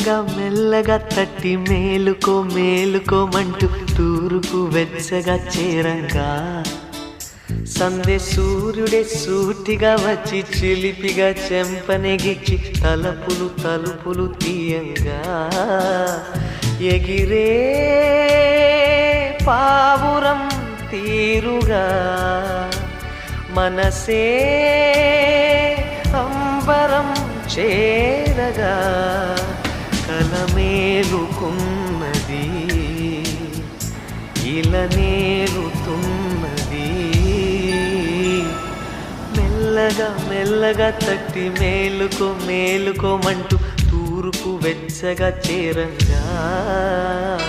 మెల్లగా మెల్లగా తట్టి మేలుకో మేలుకోమంటూ తూర్పు వెచ్చగా చేరంగా సందే సూర్యుడే సూటిగా వచ్చి చిలిపిగా చెంపనెగిచ్చి తలుపులు తలుపులు తీయంగా ఎగిరే పావురం తీరుగా మనసే అంబరం చేరగా కలమేలుకున్నది ఇలనేలుతున్నది మెల్లగా మెల్లగా తట్టి మేలుకో మేలుకోమంటూ తూర్పు వెచ్చగా చేరంగా